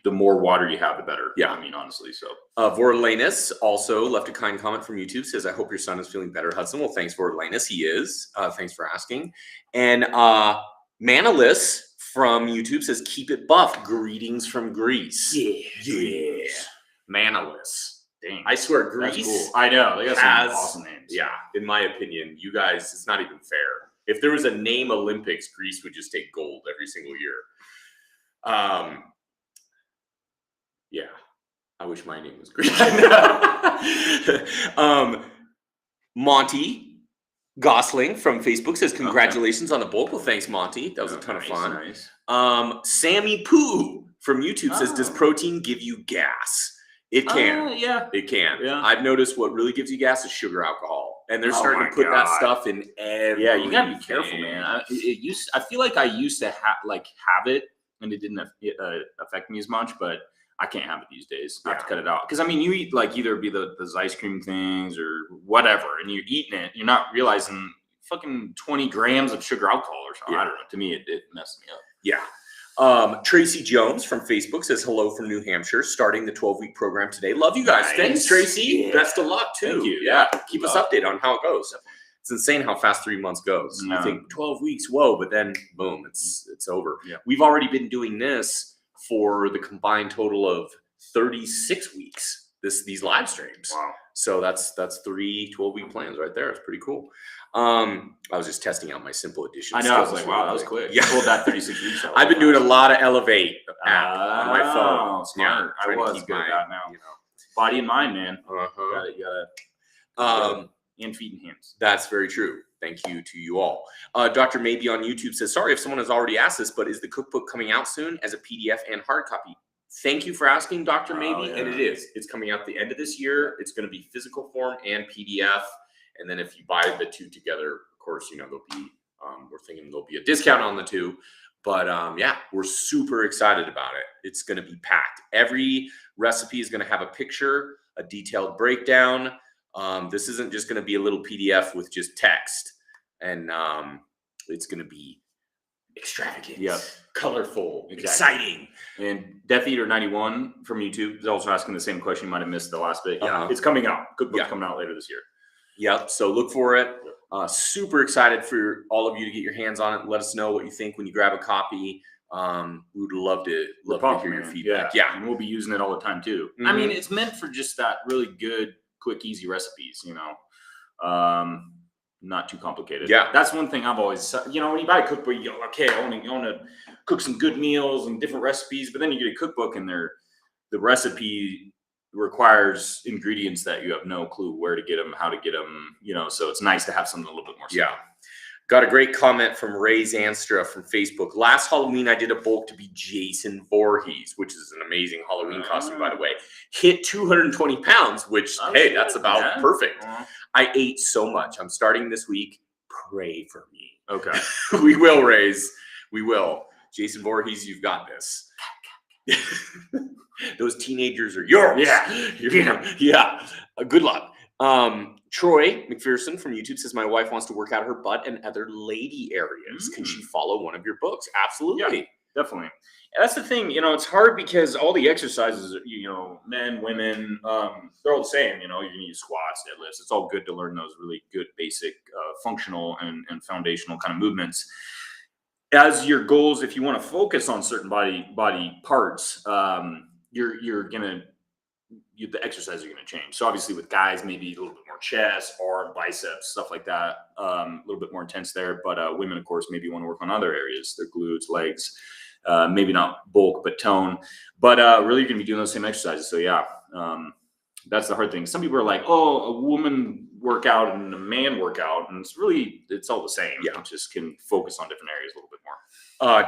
the more water you have, the better. Yeah. Honestly. So Vorlanus also left a kind comment from YouTube, says, I hope your son is feeling better, Hudson. Well, thanks, Vorlanus. He is. Thanks for asking. And Manalis from YouTube says, keep it buff. Greetings from Greece. Yeah. Manalis. Dang. I swear, Greece. Cool. I know. They got some awesome names. Yeah. In my opinion, you guys, it's not even fair. If there was a name Olympics, Greece would just take gold every single year. Yeah. I wish my name was Greek. Monty Gosling from Facebook says, congratulations on the bulk. Well, thanks, Monty. That was a ton of fun. Nice. Sammy Poo from YouTube says, does protein give you gas? It can. Yeah. It can. Yeah. I've noticed what really gives you gas is sugar alcohol. And they're starting to put that stuff in everything. Yeah, you gotta be careful, man. I feel like I used to have it, and it didn't affect me as much, but I can't have it these days. I have to cut it out. Because, I mean, you eat, like, either be those ice cream things or whatever, and you're eating it, you're not realizing fucking 20 grams of sugar alcohol or something. I don't know. To me, it messed me up. Yeah. Tracy Jones from Facebook says, hello from New Hampshire, starting the 12-week program today. Love you guys. Nice. Thanks, Tracy. Yeah. Best of luck, too. Thank you. Yeah. Keep us updated on how it goes. It's insane how fast 3 months goes. Yeah. You think 12 weeks, whoa, but then boom, it's over. Yeah. We've already been doing this for the combined total of 36 weeks, these live streams. Wow. So that's 3 12-week plans right there. It's pretty cool. I was just testing out my simple addition. I know. I was like, wow, that was quick. Yeah. Pulled that 36 weeks out. I've been doing a lot of Elevate app on my phone. Smart. Yeah, I was good at that now. Body and mind, man. You gotta and feet and hands. That's very true. Thank you to you all. Dr. Maybe on YouTube says, sorry if someone has already asked this, but is the cookbook coming out soon as a PDF and hard copy? Thank you for asking, Dr. Maybe. And it is. It's coming out the end of this year. It's going to be physical form and PDF. And then if you buy the two together, of course, there'll be, we're thinking there'll be a discount on the two. But yeah, we're super excited about it. It's going to be packed. Every recipe is going to have a picture, a detailed breakdown. This isn't just going to be a little PDF with just text. And it's going to be extravagant, colorful, exciting. And Death Eater 91 from YouTube is also asking the same question. You might have missed the last bit. It's coming out. Cookbook's coming out later this year. Yep. So look for it. Super excited for all of you to get your hands on it. Let us know what you think when you grab a copy. We would love to hear your feedback. Yeah. And we'll be using it all the time too. I mean, it's meant for just that really good, quick, easy recipes, not too complicated. Yeah. That's one thing I've always, when you buy a cookbook, you go, okay, I want to cook some good meals and different recipes, but then you get a cookbook and the recipe requires ingredients that you have no clue where to get them, how to get them, so it's nice to have something a little bit more simple. Yeah. Got a great comment from Ray Zanstra from Facebook. Last Halloween, I did a bulk to be Jason Voorhees, which is an amazing Halloween costume, by the way. Hit 220 pounds, which, hey, that's about perfect. I ate so much. I'm starting this week. Pray for me. Okay. We will, Raise. We will. Jason Voorhees, you've got this. Those teenagers are yours. Yeah. Good luck. Troy McPherson from YouTube says, my wife wants to work out her butt and other lady areas. Can she follow one of your books? Absolutely. Yeah, definitely. And that's the thing, it's hard because all the exercises, men, women, they're all the same. You're going to use squats, deadlifts. It's all good to learn those really good basic functional and foundational kind of movements. As your goals, if you want to focus on certain body parts, the exercises are going to change. So obviously with guys, maybe a little bit more chest, arm, biceps, stuff like that. A little bit more intense there. But women, of course, maybe want to work on other areas, their glutes, legs, maybe not bulk, but tone. But really you're going to be doing those same exercises. So yeah, that's the hard thing. Some people are like, oh, a woman workout and a man workout. And it's all the same. Yeah. You just can focus on different areas a little bit more.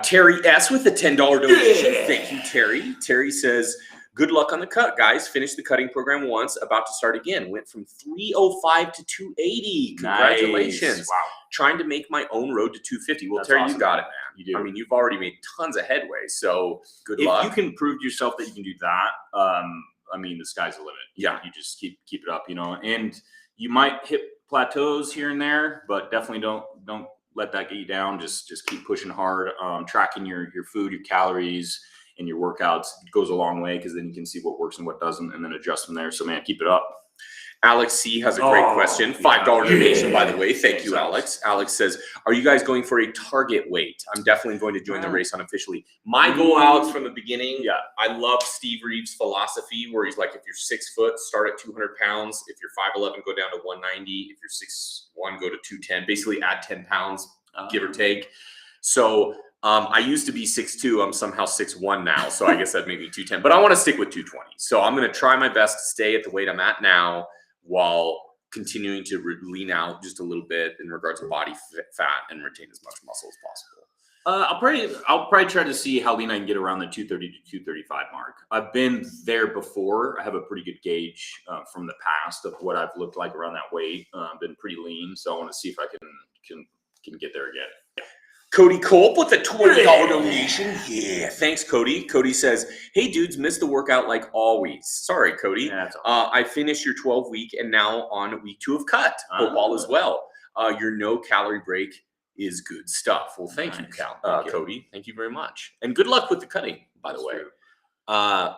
Terry S. with a $10 donation. Thank you, Terry. Terry says, good luck on the cut, guys. Finished the cutting program once, about to start again. Went from 305 to 280. Congratulations. Nice. Wow. Trying to make my own road to 250. Well, That's Terry, awesome. you got it, man. You do. I mean, you've already made tons of headway, so good luck. If you can prove to yourself that you can do that, the sky's the limit. Yeah. You just keep it up, and you might hit plateaus here and there, but definitely don't let that get you down. Just keep pushing hard. Tracking your food, your calories, and your workouts goes a long way, because then you can see what works and what doesn't, and then adjust from there. So man, keep it up. Alex C has a great question. $5 donation, by the way. Thank you, Alex. Alex says, are you guys going for a target weight? I'm definitely going to join the race unofficially. My goal, Alex, from the beginning, I love Steve Reeves' philosophy, where he's like, if you're 6 foot, start at 200 pounds. If you're 5'11", go down to 190. If you're 6'1", go to 210. Basically add 10 pounds, give or take. So I used to be 6'2". I'm somehow 6'1" now, so I guess that made me 210. But I want to stick with 220. So I'm going to try my best to stay at the weight I'm at now while continuing to lean out just a little bit in regards to body fat and retain as much muscle as possible. I'll probably try to see how lean I can get around the 230 to 235 mark. I've been there before. I have a pretty good gauge from the past of what I've looked like around that weight. Been pretty lean, so I want to see if I can get there again. Yeah. Cody Culp with a $20 donation. Yeah, thanks, Cody. Cody says, "Hey, dudes, missed the workout like always. Sorry, Cody. Yeah, that's awesome. I finished your 12-week and now on week 2 of cut. Hope all is well. Your no-calorie break is good stuff." Well, thank you, Cody. Thank you very much. And good luck with the cutting, by the way.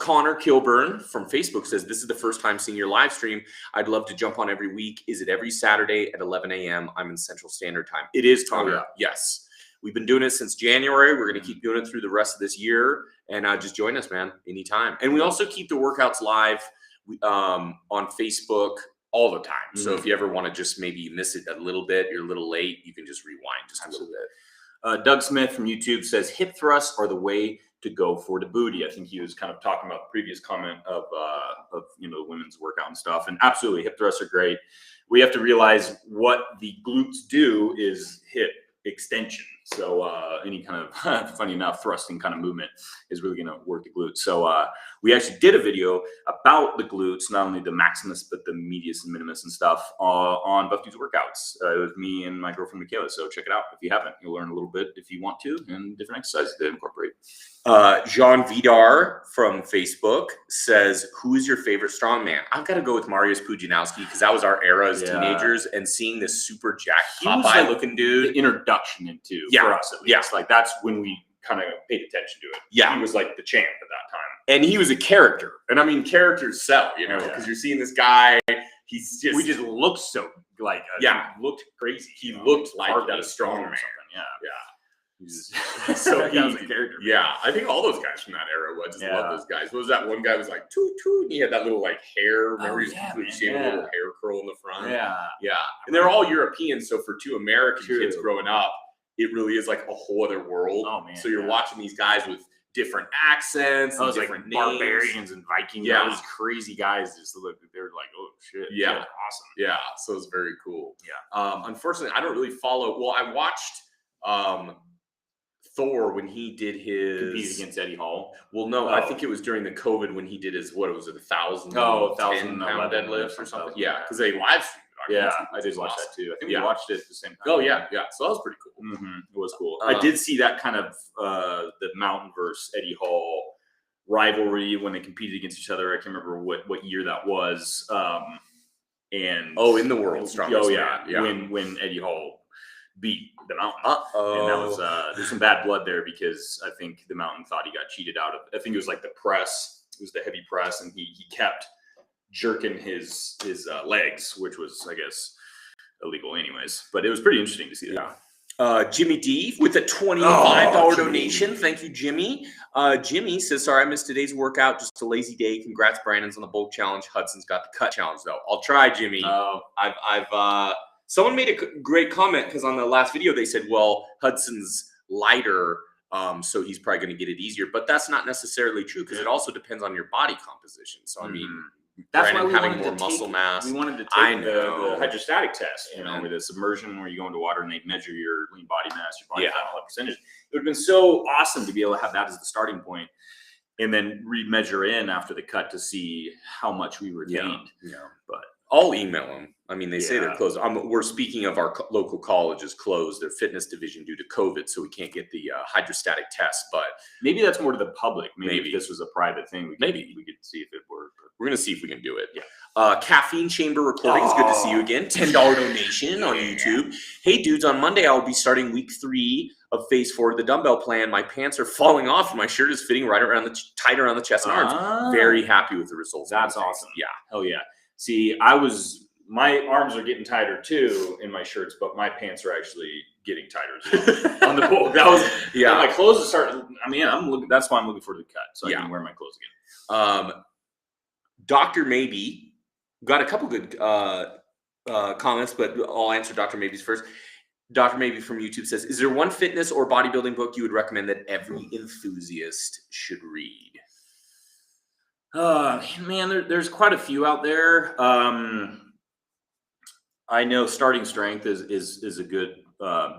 Connor Kilburn from Facebook says, "This is the first time seeing your live stream. I'd love to jump on every week. Is it every Saturday at 11 a.m.? I'm in Central Standard Time." It is, Connor. yeah. Yes. We've been doing it since January. We're going to keep doing it through the rest of this year. And just join us, man, anytime. And we also keep the workouts live on Facebook all the time. So if you ever want to just maybe miss it a little bit, you're a little late, you can just rewind just a little bit. Doug Smith from YouTube says, "Hip thrusts are the way to go for the booty." I think he was kind of talking about the previous comment of the women's workout and stuff. And absolutely, hip thrusts are great. We have to realize what the glutes do is hip extension. So any kind of, funny enough, thrusting kind of movement is really going to work the glutes. So we actually did a video about the glutes, not only the maximus, but the medius and minimus and stuff on Buff Dudes Workouts. It was me and my girlfriend, Michaela. So check it out if you haven't. You'll learn a little bit if you want to, and different exercises to incorporate. Jean Vidar from Facebook says, "Who is your favorite strongman?" I've got to go with Mariusz Pudzianowski because that was our era as teenagers, and seeing this super jacked Popeye looking dude. The introduction into for us at least. Like that's when we kind of paid attention to it. Yeah. He was like the champ at that time. And he was a character. And I mean, characters sell, because you're seeing this guy. He's just. We just looked so like. He looked crazy. He looked like a strong man. Yeah. He's so he was a character. Yeah, I think all those guys from that era would just love those guys. What was that one guy was like toot toot, and he had that little like hair. Remember, he was completely shaved with a little hair curl in the front. Yeah. And they're all Europeans, so for two American kids growing up, it really is like a whole other world. Oh man! So you're watching these guys with different accents, and different names. Barbarians and Vikings. Yeah, those crazy guys just look. They're like, oh shit! Yeah, awesome. Yeah, so it's very cool. Yeah. Unfortunately, I don't really follow. Well, I watched Thor when he did his compete against Eddie Hall. Well, no, I think it was during the COVID when he did his 1,000 pound deadlifts or something. Yeah, because they live streamed. Yeah, I did watch that too. I think we watched it at the same time. Oh yeah. So that was pretty cool. It was cool. I did see that kind of the Mountain versus Eddie Hall rivalry when they competed against each other. I can't remember what year that was. And in the world's strongest. When Eddie Hall beat the Mountain. And that was there's some bad blood there because I think the Mountain thought he got cheated out of. I think it was like the press. It was the heavy press, and he kept jerking his legs, which was, I guess, illegal anyways. But it was pretty interesting to see that. Jimmy D with a $25 donation. Thank you, Jimmy. Jimmy says, "Sorry, I missed today's workout. Just a lazy day. Congrats, Brandon's on the bulk challenge. Hudson's got the cut challenge, though." I'll try, Jimmy. I've someone made a great comment because on the last video they said, well, Hudson's lighter, so he's probably going to get it easier. But that's not necessarily true because it also depends on your body composition. So I mean, that's Brandon why we having more muscle mass. We wanted to take the hydrostatic test, with the submersion where you go into water and they measure your lean body mass, your body fat, all that percentage. It would have been so awesome to be able to have that as the starting point, and then re-measure in after the cut to see how much we retained. But I'll email them. I mean, they say they're closed. We're speaking of our local college is closed, their fitness division due to COVID, so we can't get the hydrostatic test. But maybe that's more to the public. Maybe if this was a private thing, we could see if it worked. We're going to see if we can do it. Yeah. Caffeine Chamber Recordings. Good to see you again. $10 donation on YouTube. Hey, dudes, on Monday, I will be starting week 3 of phase 4 of the dumbbell plan. My pants are falling off and my shirt is fitting right around tight around the chest and arms. Very happy with the results. That's awesome. Yeah. Hell yeah. See, my arms are getting tighter too in my shirts, but my pants are actually getting tighter as well. On the bulk. That was my clothes are starting. I mean, that's why I'm looking forward to the cut, so I can wear my clothes again. Dr. Maybe got a couple good comments, but I'll answer Dr. Maybe's first. Dr. Maybe from YouTube says, is there one fitness or bodybuilding book you would recommend that every enthusiast should read? Man, there's quite a few out there. I know Starting Strength is a good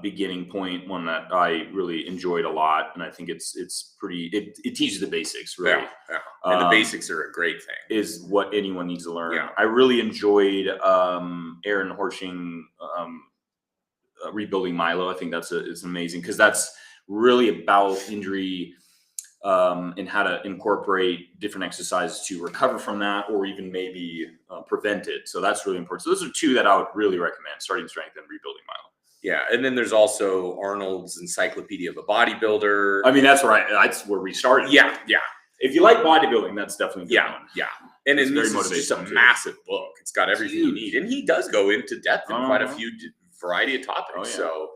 beginning point, one that I really enjoyed a lot, and I think it's pretty. It teaches the basics, really. Yeah. And the basics are a great thing. Is what anyone needs to learn. Yeah. I really enjoyed Aaron Horsching Rebuilding Milo. I think it's amazing because that's really about injury. And how to incorporate different exercises to recover from that, or even maybe prevent it. So that's really important. So those are two that I would really recommend: Starting Strength and Rebuilding Milo. Yeah, and then there's also Arnold's Encyclopedia of a Bodybuilder. I mean, that's where we started. Yeah. If you like bodybuilding, that's definitely a good one. Yeah. And It's this very is just a motivational, too. massive book. It's got everything you need, and he does go into depth in quite a Uh-huh. few variety of topics. Oh, yeah. So.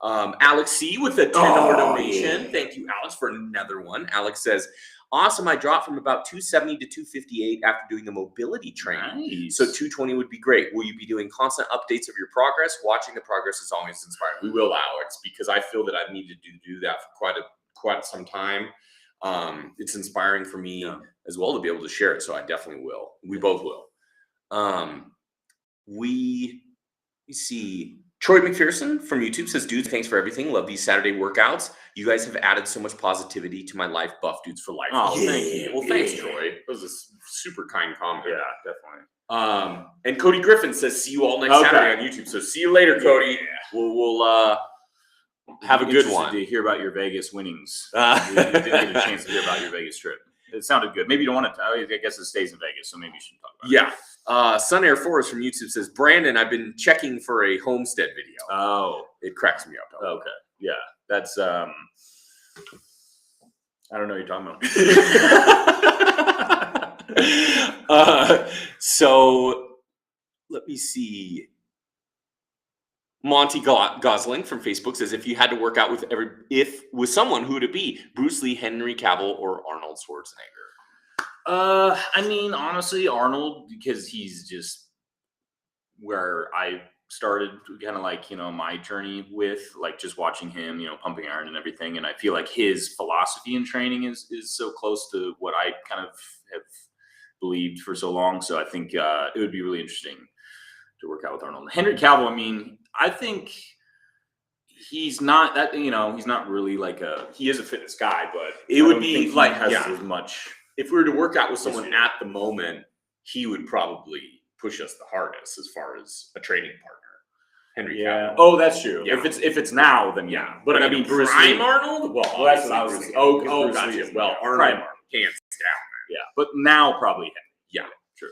Alex C with a $10 donation. Yeah. Thank you, Alex, for another one. Alex says, awesome. I dropped from about 270 to 258 after doing the mobility training. Nice. So 220 would be great. Will you be doing constant updates of your progress? Watching the progress is always inspiring. We will, Alex, because I feel that I've needed to do that for quite some time. It's inspiring for me as well to be able to share it. So I definitely will. We both will. We see Troy McPherson from YouTube says, dudes, thanks for everything. Love these Saturday workouts. You guys have added so much positivity to my life. Buff Dudes for life. Oh, thank you. Well, thanks, Troy. That was a super kind comment. Yeah, definitely. And Cody Griffin says, see you all next Saturday on YouTube. So see you later, Cody. We'll have a good one. To hear about your Vegas winnings. We didn't get a chance to hear about your Vegas trip. It sounded good. Maybe you don't want to. I guess it stays in Vegas, so maybe you shouldn't talk about it. Yeah. Sun Air Forest from YouTube says, Brandon, I've been checking for a homestead video. Oh, it cracks me up. Okay. Yeah. That's I don't know what you're talking about. So let me see. Monty Gosling from Facebook says, if you had to work out with someone, who would it be? Bruce Lee, Henry Cavill, or Arnold Schwarzenegger? I mean, honestly, Arnold, because he's just where I started kind of like, my journey with like just watching him, pumping iron and everything. And I feel like his philosophy in training is so close to what I kind of have believed for so long. So I think it would be really interesting to work out with Arnold. Henry Cavill, I mean, I think he's not that, he's not really like he is a fitness guy, but it would be like, as much. If we were to work out with someone at the moment, he would probably push us the hardest as far as a training partner. Henry Cavill. Oh, that's true. Yeah. If it's now, then yeah. But I mean, Bruce Prime Lee. Arnold? Well, that's what I was thinking. Oh, gotcha. Well, Arnold, Prime Arnold, hands down. Yeah, but now probably Henry. Yeah, true.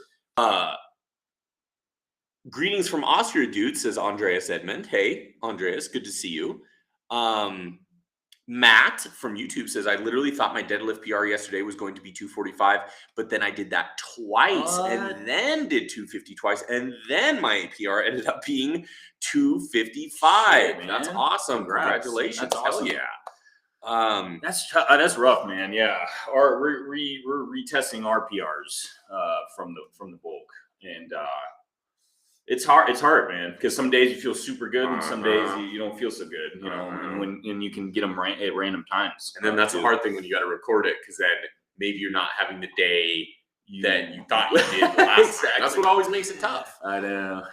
Greetings from Austria, dude, says Andreas Edmund. Hey, Andreas, good to see you. Matt from YouTube says, I literally thought my deadlift PR yesterday was going to be 245, but then I did that twice and then did 250 twice, and then my PR ended up being 255. Shit, that's awesome. Congrats. Congratulations. That's awesome. Hell yeah. That's rough, man. Yeah. We're retesting our PRs from the bulk, and it's hard, man, because some days you feel super good and some days you don't feel so good, and you can get them at random times. And then that's the hard thing when you got to record it, because then maybe you're not having the day that you thought you did last time. That's what always makes it tough. I know.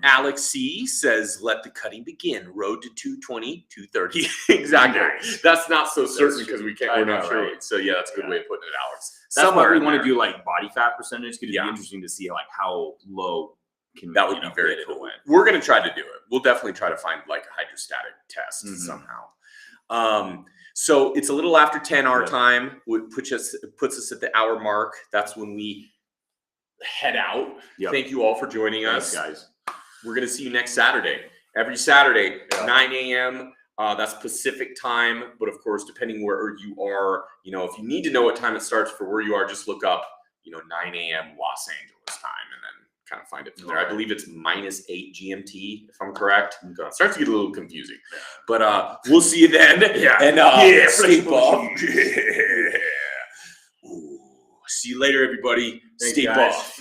Alex C says, let the cutting begin. Road to 220, 230. Exactly. Nice. That's not so certain because we're not sure. Right? So yeah, that's a good way of putting it, Alex. That's why we want to do like body fat percentage, because it'd be interesting to see like how low that would be very cool. We're going to try to do it. We'll definitely try to find like a hydrostatic test somehow. So it's a little after 10 our time, which puts us at the hour mark. That's when we head out. Thank you all for joining us, guys. We're going to see you next Saturday. Every Saturday, 9 a.m. That's Pacific time. But of course, depending where you are, if you need to know what time it starts for where you are, just look up, 9 a.m. Los Angeles time, and then kind of find it from there. I believe it's -8 GMT, if I'm correct. It starts to get a little confusing. But we'll see you then. And stay buff. See you later, everybody. Stay buff.